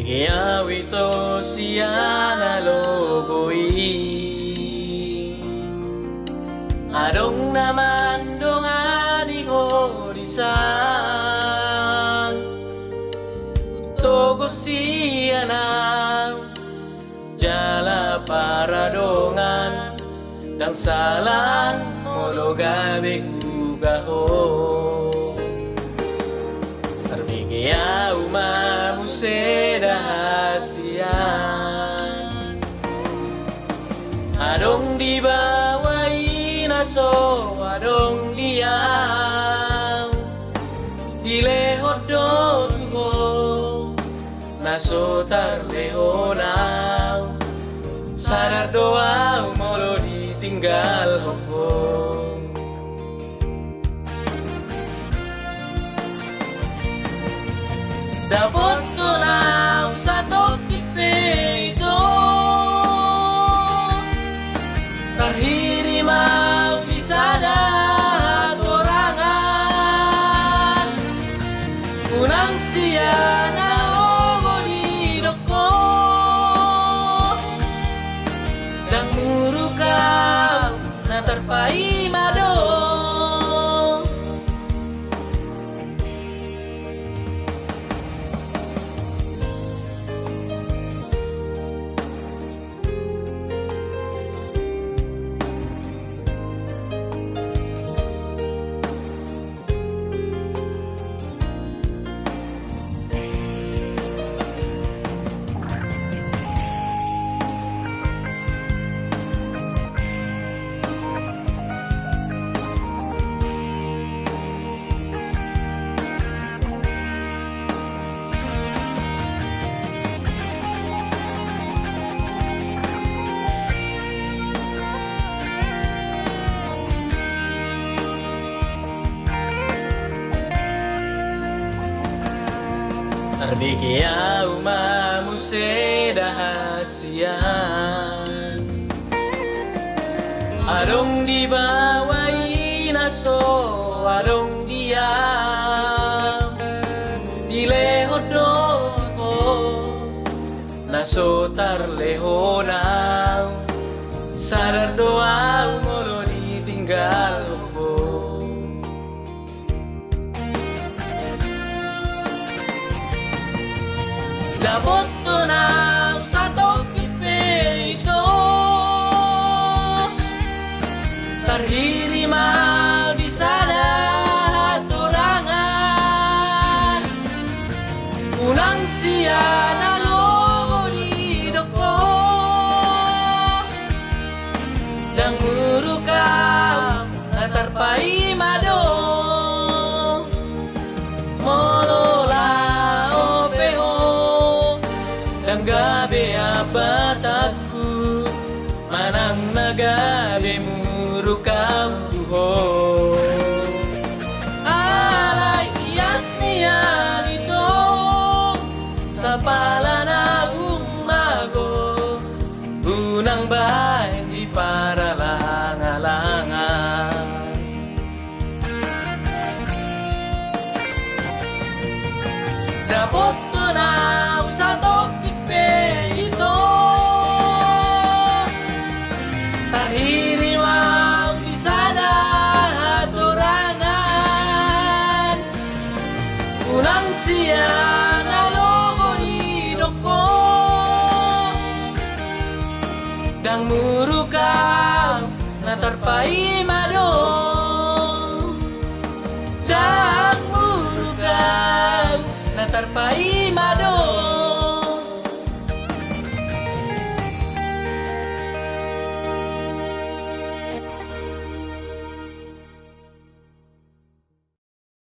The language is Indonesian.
Tarbigiyaw ito siya nalogoi. Adong naman dongani horisan Togo siya na jala para dongan Dang salang molo gabi kugaho Tarbigiyaw mamuseda hasian Adong di bawai naso adong diam Dilehot do tuho naso tarlehonam Sadar doa molo ditinggal hopong Dapat ko lang sa tokipe ito Tarhirimaw di sana torangan Unang siya na logo di doko Dang murukaw na tarpai madong Tarbigiyaw mamuseda hasian Adong di bawai naso adong diam Dilehot do ko naso tarlehonam Sadar doa molo ditinggal ko Dapat ko na sa tokipe ito Tarhirimaw di sana torangan Unang siya na logo di doko Dang murukaw na tarpai madong Molola Dang gabi apat aku Manang nagabi murukam tuho Alay iyas niya nito Sa pala na umago Unang bahay di para langalangan Dapat ko na sa ito Tarhirimaw di sana torangan Unang siya na logo di doko Dang murukaw na tarpai madong Dang murukaw na tarpai madong